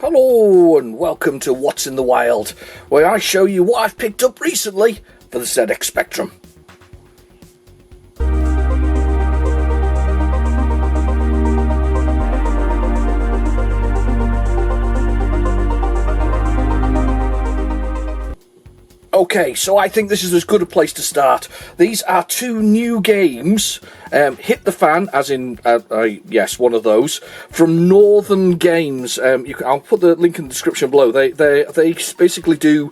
Hello and welcome to What's in the Wild, where I show you what I've picked up recently for the ZX Spectrum. Okay, so I think this is as good a place to start. These are two new games, Hit the Fan, as in, yes, one of those, from Northern Games. I'll put the link in the description below. They basically do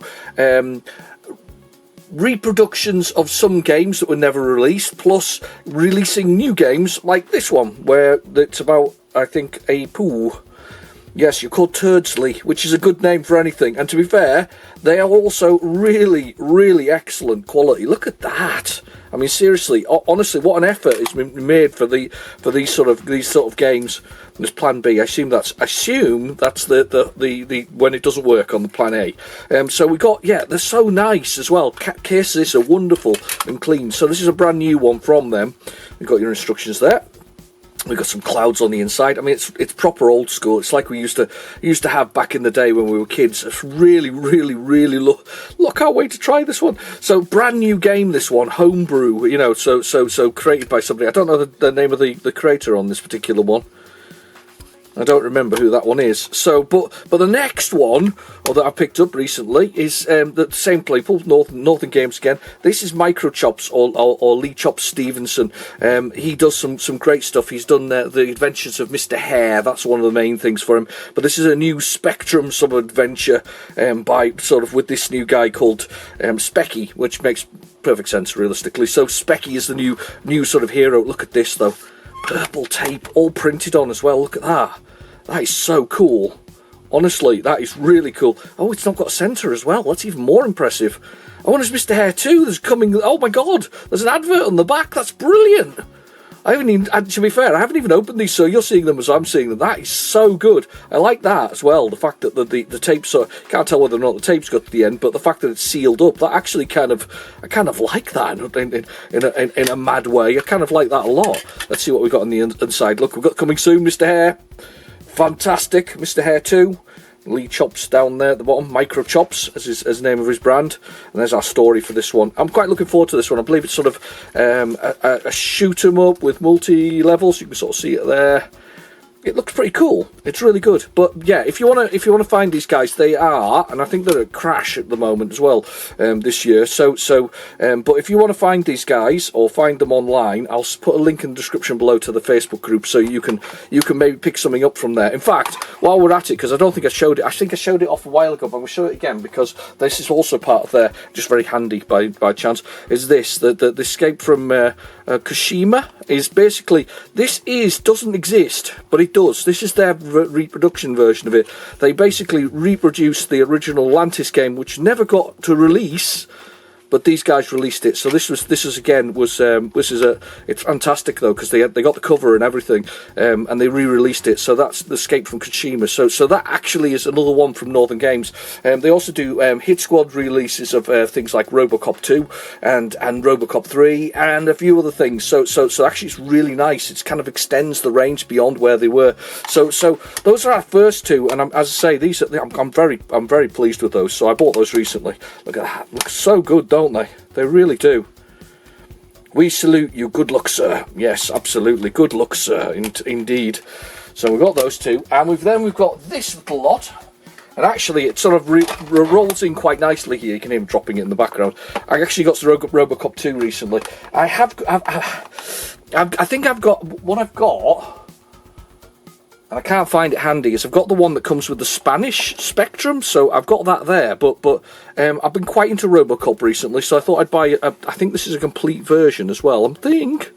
reproductions of some games that were never released, plus releasing new games like this one, where it's about, I think, a pool. Yes, you're called Turdsley, which is a good name for anything. And to be fair, they are also really, really excellent quality. Look at that. I mean, seriously, honestly, what an effort has been made for these sort of games. There's Plan B. I assume that's the when it doesn't work on the Plan A. So we got, yeah, they're so nice as well. Cases are wonderful and clean. So this is a brand new one from them. We've got your instructions there. We've got some clouds on the inside. I mean, it's proper old school. It's like we used to have back in the day when we were kids. It's really, really, really look. Can't wait to try this one. So brand new game, this one, Home Brew. You know, so created by somebody. I don't know the name of the creator on this particular one. I don't remember who that one is. So, but the next one, or that I picked up recently, is the same people, Northern Games again. This is Microchops or Lee Chops Stevenson. He does some great stuff. He's done the Adventures of Mr. Hare. That's one of the main things for him. But this is a new Spectrum sub-adventure by sort of with this new guy called Specky, which makes perfect sense realistically. So Specky is the new sort of hero. Look at this though. Purple tape all printed on as well. Look at that. That is so cool. Honestly, that is really cool. Oh, it's not got a centre as well. That's even more impressive. Oh, and there's Mr. Hare 2. There's coming. Oh my god. There's an advert on the back. That's brilliant. I haven't even, to be fair, I haven't even opened these, so you're seeing them as I'm seeing them. That is so good. I like that as well. The fact that the tape's, can't tell whether or not the tape's got to the end, but the fact that it's sealed up, that actually I kind of like that in a mad way. I kind of like that a lot. Let's see what we've got on the inside. Look, we've got coming soon, Mr. Hare. Fantastic, Mr. Hare 2. Lee Chops down there at the bottom, Microchops as the name of his brand, and there's our story for this one. I'm quite looking forward to this one. I believe it's sort of a shoot 'em up with multi-levels. You can sort of see it there. It looks pretty cool. It's really good. But yeah, if you wanna find these guys, they are, and I think they're at Crash at the moment as well this year. But if you want to find these guys or find them online, I'll put a link in the description below to the Facebook group so you can maybe pick something up from there. In fact, while we're at it, because I don't think I showed it. I think I showed it off a while ago, but I'm gonna show it again because this is also part of their, just very handy by chance. Is this the Escape from Kashima? Is basically doesn't exist, but it does. This is their reproduction version of it. They basically reproduced the original Lantis game, which never got to release, but these guys released it. So it's fantastic though, because they got the cover and everything, and they re-released it. So that's the Escape from Kashima. So that actually is another one from Northern Games. They also do Hit Squad releases of things like Robocop 2 and Robocop 3 and a few other things. So actually it's really nice. It kind of extends the range beyond where they were. So those are our first two, and as I say, I'm very pleased with those. So I bought those recently. Look at that. Looks so good, don't they? They really do. We salute you. Good luck, sir. Yes, absolutely. Good luck, sir. Indeed. So we've got those two, and we've got this little lot. And actually, it sort of rolls in quite nicely here. You can hear him dropping it in the background. I actually got the Robocop 2 recently. I think I've got what I've got. And I can't find it handy. Is I've got the one that comes with the Spanish Spectrum, so I've got that there. But I've been quite into Robocop recently, so I thought I'd buy. I think this is a complete version as well. I think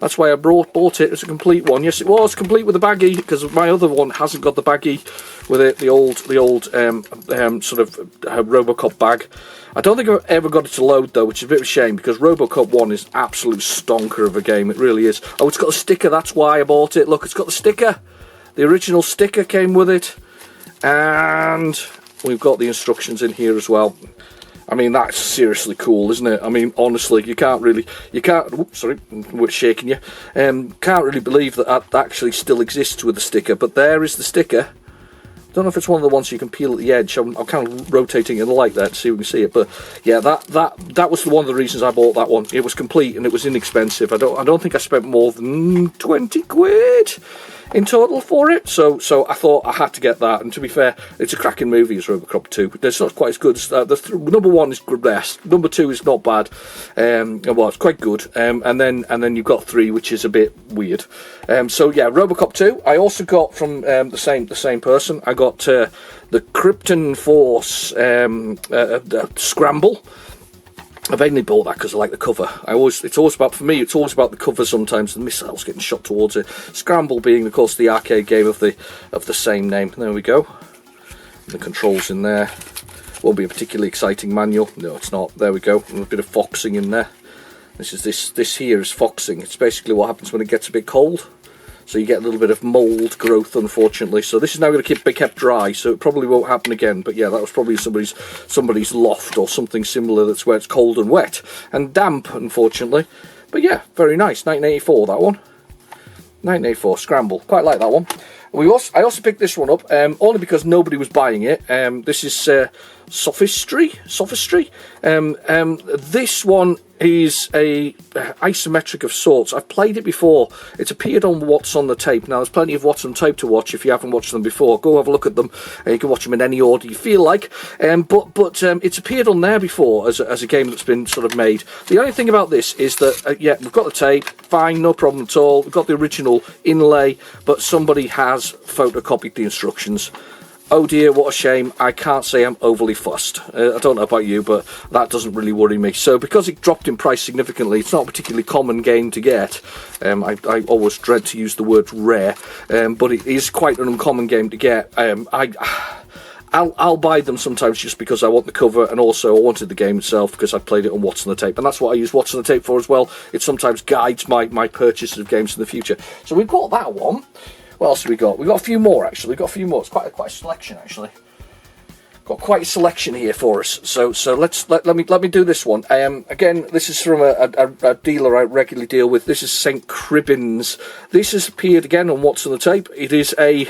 that's why I bought it as a complete one. Yes, it was complete with the baggie, because my other one hasn't got the baggie with it. The old sort of Robocop bag. I don't think I've ever got it to load though, which is a bit of a shame, because Robocop 1 is absolute stonker of a game. It really is. Oh, it's got a sticker. That's why I bought it. Look, it's got the sticker. The original sticker came with it, and we've got the instructions in here as well. I mean, that's seriously cool, isn't it? I mean, honestly, oops, sorry, we're shaking you. Can't really believe that actually still exists with the sticker, but there is the sticker Don't know if it's one of the ones you can peel at the edge. I'm kind of rotating it in the light there to see if we can see it. But yeah, that was one of the reasons I bought that one. It was complete and it was inexpensive. I don't think I spent more than 20 quid in total for it. So I thought I had to get that. And to be fair, it's a cracking movie as Robocop 2. It's not quite as good as number 1 is the best. Number 2 is not bad. Well, it's quite good. And then you've got 3, which is a bit weird. So yeah, Robocop 2. I also got from the same person. I got the Krypton Force Scramble. I mainly bought that because I like the cover. It's always about the cover sometimes, the missiles getting shot towards it. Scramble being, of course, the arcade game of the same name. There we go. The controls in there. Won't be a particularly exciting manual. No, it's not. There we go. And a bit of foxing in there. This here is foxing. It's basically what happens when it gets a bit cold. So you get a little bit of mould growth, unfortunately. So this is now going to be kept dry, so it probably won't happen again. But yeah, that was probably somebody's loft or something similar that's where it's cold and wet and damp, unfortunately. But yeah, very nice. 1984, that one. 1984, Scramble. Quite like that one. I also picked this one up, only because nobody was buying it. This is Sophistry. This one is a isometric of sorts. I've played it before. It's appeared on What's on the Tape. Now, there's plenty of What's on Tape to watch if you haven't watched them before. Go have a look at them. You can watch them in any order you feel like. But it's appeared on there before as a game that's been sort of made. The only thing about this is that, yeah, we've got the tape. Fine, no problem at all. We've got the original inlay, but somebody has photocopied the instructions. Oh dear, what a shame. I can't say I'm overly fussed. I don't know about you, but that doesn't really worry me. So because it dropped in price significantly, it's not a particularly common game to get. I always dread to use the word rare, but it is quite an uncommon game to get. I'll buy them sometimes just because I want the cover, and also I wanted the game itself because I played it on What's on the Tape, and that's what I use What's on the Tape for as well. It sometimes guides my purchases of games in the future. So we've got that one. What else have we got? We've got a few more, actually. We've got a few more. It's quite a selection, actually. Got quite a selection here for us. So let me do this one. Again, this is from a dealer I regularly deal with. This is St. Cribbins. This has appeared again on What's on the Tape. It is a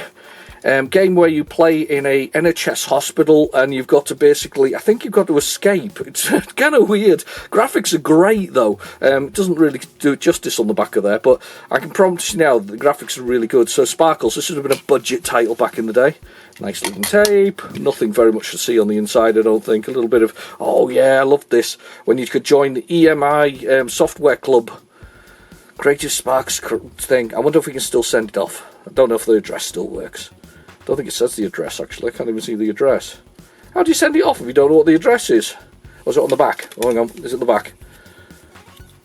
game where you play in a NHS hospital, and you've got to basically, I think you've got to escape. It's kind of weird. Graphics are great though. It doesn't really do it justice on the back of there, but I can promise you now that the graphics are really good. So Sparkles, this would have been a budget title back in the day. Nice looking tape. Nothing very much to see on the inside, I don't think. A little bit of, oh yeah, I loved this. When you could join the EMI software club. Creative Sparks thing. I wonder if we can still send it off. I don't know if the address still works. I don't think it says the address, actually. I can't even see the address. How do you send it off if you don't know what the address is? Or is it on the back? Oh, hang on. Is it the back?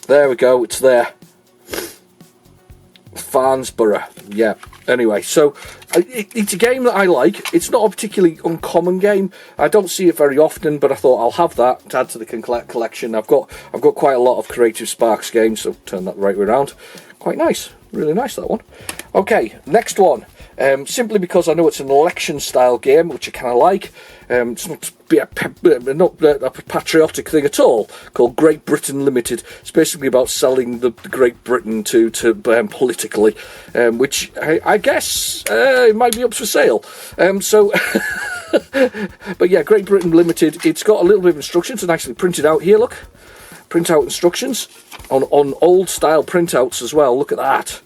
There we go. It's there. Farnsborough. Yeah. Anyway, so it's a game that I like. It's not a particularly uncommon game. I don't see it very often, but I thought I'll have that to add to the collection. I've got quite a lot of Creative Sparks games, so turn that the right way around. Quite nice. Really nice, that one. Okay, next one. Simply because I know it's an election-style game, which I kind of like. It's not a patriotic thing at all, called Great Britain Limited. It's basically about selling the Great Britain to politically, which I guess it might be up for sale. But yeah, Great Britain Limited. It's got a little bit of instructions, and actually printed out here. Look, printout instructions on old-style printouts as well. Look at that.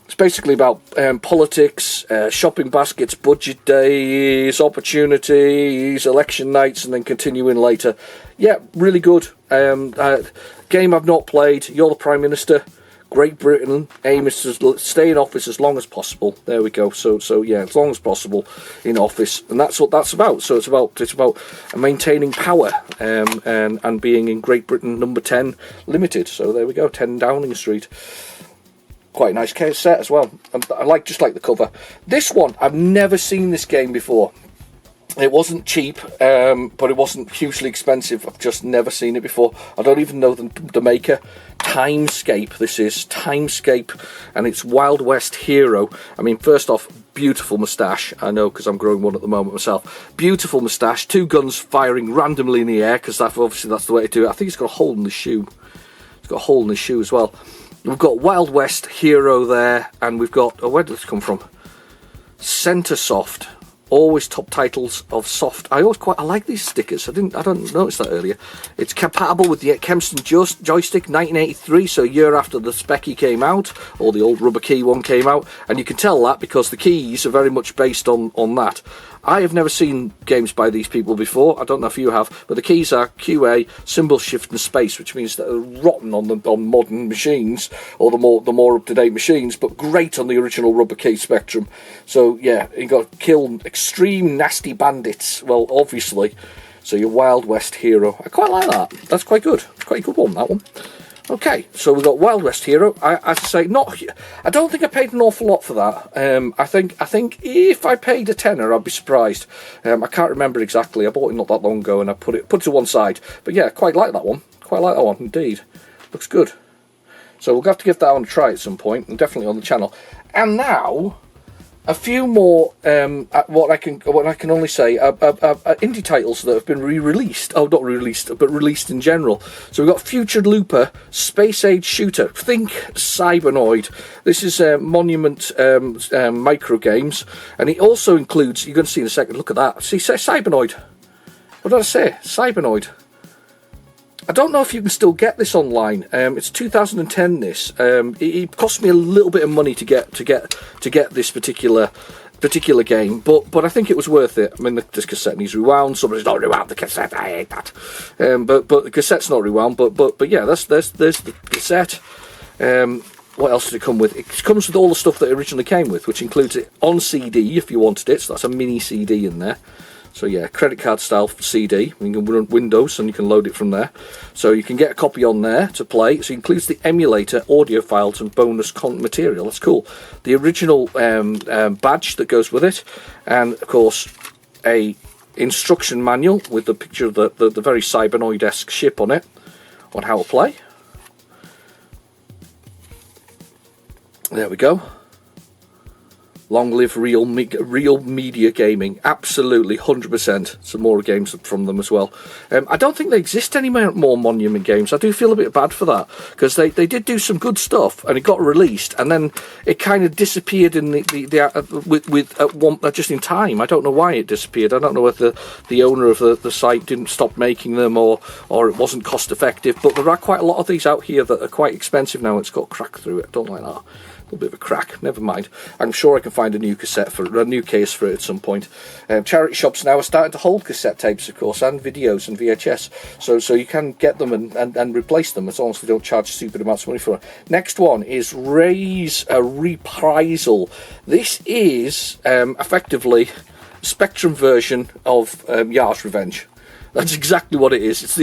It's basically about politics, shopping baskets, budget days, opportunities, election nights, and then continuing later. Yeah, really good. Game I've not played. You're the Prime Minister. Great Britain aim is to stay in office as long as possible. There we go. So yeah, as long as possible in office, and that's what that's about. So it's about maintaining power and being in Great Britain number 10 Limited. So there we go, 10 Downing Street. Quite a nice case set as well. I just like the cover. This one, I've never seen this game before. It wasn't cheap, but it wasn't hugely expensive. I've just never seen it before. I don't even know the maker. Timescape, this is. Timescape, and it's Wild West Hero. I mean, first off, beautiful moustache. I know, because I'm growing one at the moment myself. Beautiful moustache, 2 guns firing randomly in the air, because obviously that's the way to do it. I think it's got a hole in the shoe. It's got a hole in the shoe as well. We've got Wild West Hero there, and we've got, where did this come from? Centresoft. Always top titles of soft. I like these stickers. I don't notice that earlier. It's compatible with the Kempston joystick 1983, so a year after the Specky came out, or the old rubber key one came out, and you can tell that because the keys are very much based on that. I have never seen games by these people before. I don't know if you have, but the keys are QA, symbol, shift, and space, which means that they're rotten on modern machines, or the more up-to-date machines, but great on the original rubber key Spectrum. So yeah, you got kill extreme nasty bandits. Well, obviously, so your Wild West hero. I quite like that. That's quite good. Quite a good one, that one. Okay, so we've got Wild West Hero. As I say, I don't think I paid an awful lot for that. I think if I paid a tenner, I'd be surprised. I can't remember exactly. I bought it not that long ago, and I put it to one side. But yeah, quite like that one. Quite like that one indeed. Looks good. So we'll have to give that one a try at some point, and definitely on the channel. And now, a few more what I can only say indie titles that have been re-released. Oh, not re-released, but released in general. So we've got Future Looper, Space Age Shooter. Think Cybernoid. This is Monument Microgames, and it also includes. You're going to see in a second. Look at that. See, Cybernoid. What did I say? Cybernoid. I don't know if you can still get this online. It's 2010. This it cost me a little bit of money to get this particular game, but I think it was worth it. I mean, this cassette needs rewound. Somebody's not rewound the cassette. I hate that. But the cassette's not rewound. But yeah, there's the cassette. What else did it come with? It comes with all the stuff that it originally came with, which includes it on CD if you wanted it. So that's a mini CD in there. So yeah, credit card style CD. You can run Windows and you can load it from there. So you can get a copy on there to play. So it includes the emulator, audio files, and bonus material. That's cool. The original badge that goes with it, and of course a instruction manual with the picture of the very Cybernoid-esque ship on it on how to play. There we go. Long live Real Media Gaming. Absolutely, 100%. Some more games from them as well. I don't think they exist any more Monument games. I do feel a bit bad for that, because they did do some good stuff, and it got released, and then it kind of disappeared in just in time. I don't know why it disappeared. I don't know whether the owner of the site didn't stop making them, or it wasn't cost effective. But there are quite a lot of these out here that are quite expensive now. It's got a crack through it. I don't like that. A little bit of a crack, never mind. I'm sure I can find a new case for it at some point. Charity shops now are starting to hold cassette tapes, of course, and videos and VHS, so you can get them and replace them as long as they don't charge stupid amounts of money for it. Next one is Ray's Reprisal. This is effectively a Spectrum version of Yar's Revenge. That's exactly what it is. It's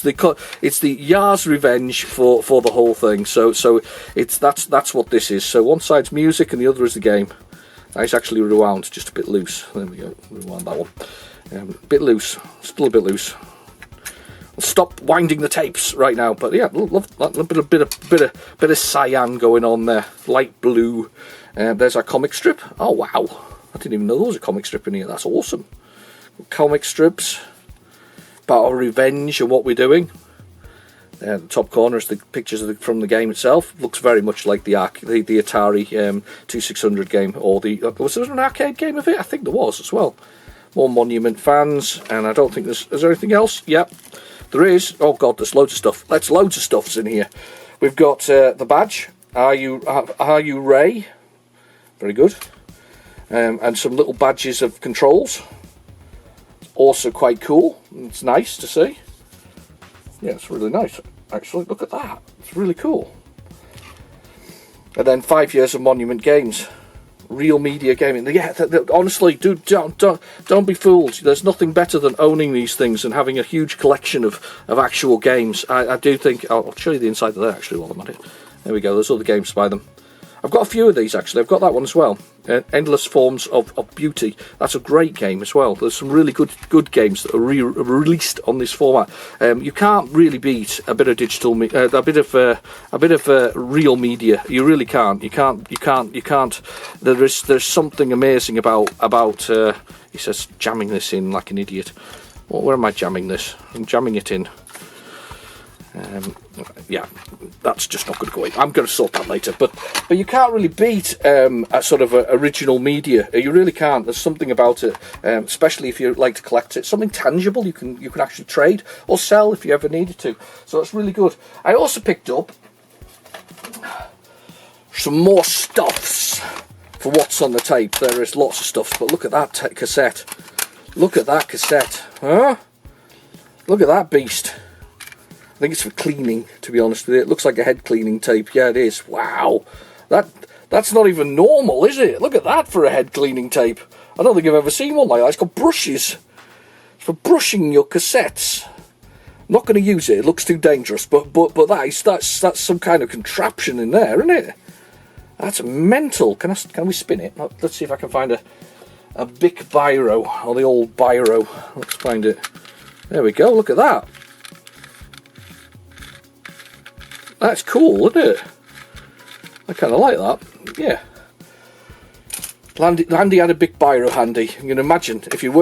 the Yar's Revenge for the whole thing. So that's what this is. So one side's music and the other is the game. It's actually rewound, just a bit loose. There we go. Rewind that one. Bit loose. Still a bit loose. I'll stop winding the tapes right now. But yeah, love that. A bit of cyan going on there. Light blue. There's our comic strip. Oh wow! I didn't even know there was a comic strip in here. That's awesome. Comic strips. About our revenge and what we're doing. The top corner is the pictures from the game itself. Looks very much like the Atari 2600 game, or was there an arcade game of it? I think there was as well. More Monument fans, and I don't think is there anything else? Yep, there is. Oh god, there's loads of stuff. Loads of stuff's in here. We've got the badge. Are you Ray? Very good. And some little badges of controls. Also quite cool. It's nice to see. Yeah, it's really nice, actually. Look at that. It's really cool. And then 5 years of Monument games. Real Media Gaming. Yeah, honestly, don't be fooled. There's nothing better than owning these things and having a huge collection of actual games. I do think... I'll show you the inside of that, actually, while I'm at it. There we go. There's other games by them. I've got a few of these, actually. I've got that one as well. Endless Forms of Beauty. That's a great game as well. There's some really good games that are released on this format. You can't really beat a bit of digital, a bit of real media. You really can't. You can't. There's something amazing about. He says jamming this in like an idiot. Well, where am I jamming this? I'm jamming it in. Yeah, that's just not going to go in. I'm going to sort that later. But you can't really beat a sort of original media. You really can't. There's something about it, especially if you like to collect it. Something tangible you can actually trade or sell if you ever needed to. So that's really good. I also picked up some more stuffs for what's on the tape. There is lots of stuffs, but look at that cassette. Look at that cassette. Huh? Look at that beast. I think it's for cleaning, to be honest with you. It looks like a head cleaning tape. Yeah, it is. Wow. That's not even normal, is it? Look at that for a head cleaning tape. I don't think I've ever seen one like that. It's got brushes. It's for brushing your cassettes. I'm not going to use it. It looks too dangerous. But that's some kind of contraption in there, isn't it? That's mental. Can we spin it? Let's see if I can find a big biro, or the old biro. Let's find it. There we go. Look at that. That's cool, isn't it? I kind of like that. Yeah. Landy had a big biro handy. You can imagine if you play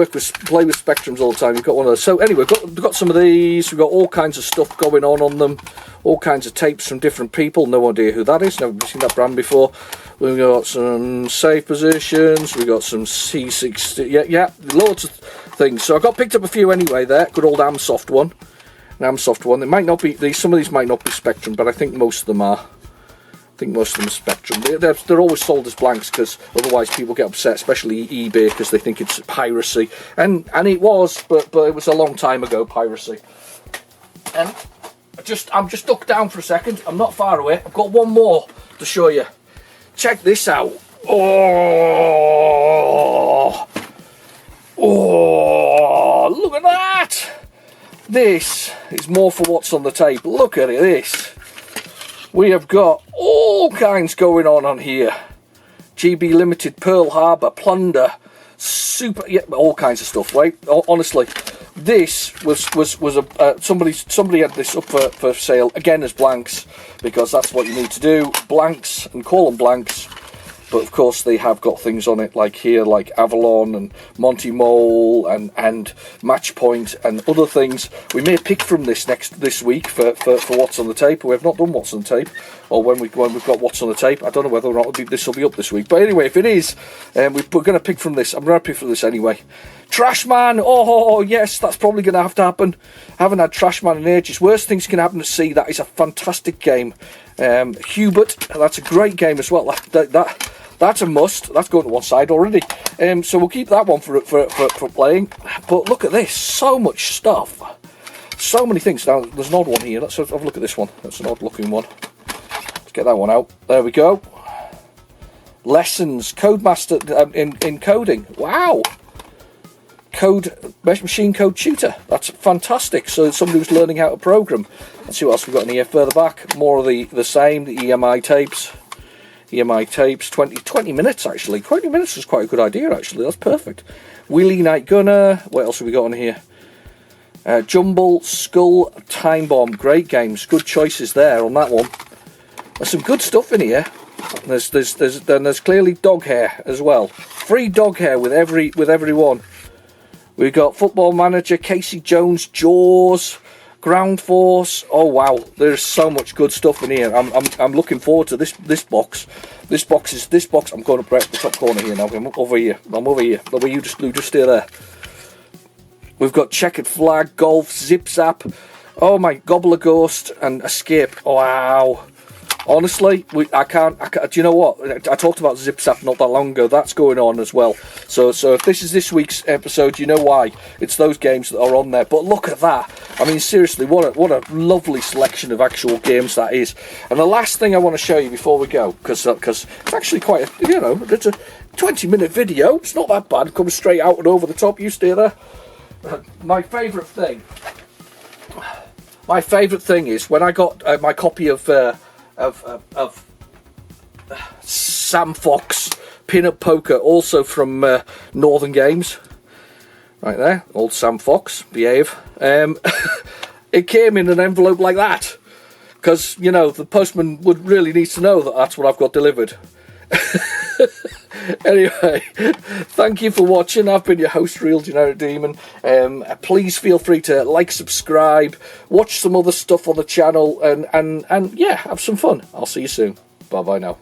with Spectrums all the time, you've got one of those. So anyway, we've got some of these. We've got all kinds of stuff going on them. All kinds of tapes from different people. No idea who that is. Never seen that brand before. We've got some save positions. We've got some C60. Yeah, loads of things. So I got picked up a few anyway. There, good old Amsoft one. An Amsoft one. It might not be some of these might not be Spectrum, but I think most of them are. I think most of them are Spectrum. They're always sold as blanks because otherwise people get upset, especially eBay, because they think it's piracy. And it was, but it was a long time ago, piracy. And I'm just ducked down for a second. I'm not far away. I've got one more to show you. Check this out. Oh, look at that. This is more for what's on the tape. Look at this. We have got all kinds going on here. GB Limited, Pearl Harbor, Plunder, all kinds of stuff, right? Honestly, this was somebody had this up for sale again as blanks, because that's what you need to do, blanks, and call them blanks. But of course they have got things on it like here, like Avalon and Monty Mole and Match Point and other things. We may pick from this this week for what's on the tape. We have not done what's on the tape, or when we've got what's on the tape. I don't know whether or not this will be up this week. But anyway, if it is, we're going to pick from this. I'm going to pick from this anyway. Trashman, oh yes, that's probably going to have to happen. I haven't had Trashman in ages. Worst things can happen to C. That is a fantastic game. Hubert, that's a great game as well. That's a must. That's going to one side already. So we'll keep that one for playing. But look at this, so much stuff, so many things. Now there's an odd one here. Let's have a look at this one. That's an odd looking one. Let's get that one out. There we go. Lessons, Codemaster in coding. Wow. Machine code tutor. That's fantastic. So somebody who's learning how to program. Let's see what else we've got in here further back. More of the same, the EMI tapes. EMI tapes, 20 minutes actually. 20 minutes is quite a good idea actually. That's perfect. Wheelie Night Gunner. What else have we got on here? Jumble, Skull, Time Bomb. Great games. Good choices there on that one. There's some good stuff in here. There's clearly dog hair as well. Free dog hair with every one. We've got Football Manager, Casey Jones, Jaws, Ground Force. Oh wow, there's so much good stuff in here. I'm looking forward to this box. This box. I'm going up right at the top corner here now. I'm over here. You just stay there. We've got Checkered Flag, Golf, Zip Zap. Oh my, Gobbler Ghost and Escape. Oh, wow. Honestly, I can't. Do you know what? I talked about Zip Zap not that long ago. That's going on as well. So if this is this week's episode, you know why. It's those games that are on there. But look at that. I mean, seriously, what a lovely selection of actual games that is. And the last thing I want to show you before we go, because it's actually quite a, it's a 20-minute video. It's not that bad. It comes straight out and over the top. You stay there. My favourite thing is when I got my copy of Sam Fox Pin-Up Poker, also from Northern Games, right there, old Sam Fox, behave. It came in an envelope like that, because the postman would really need to know that that's what I've got delivered. Anyway, thank you for watching. I've been your host, Real Generic Demon. Please feel free to like, subscribe, watch some other stuff on the channel, and yeah, have some fun. I'll see you soon. Bye bye now.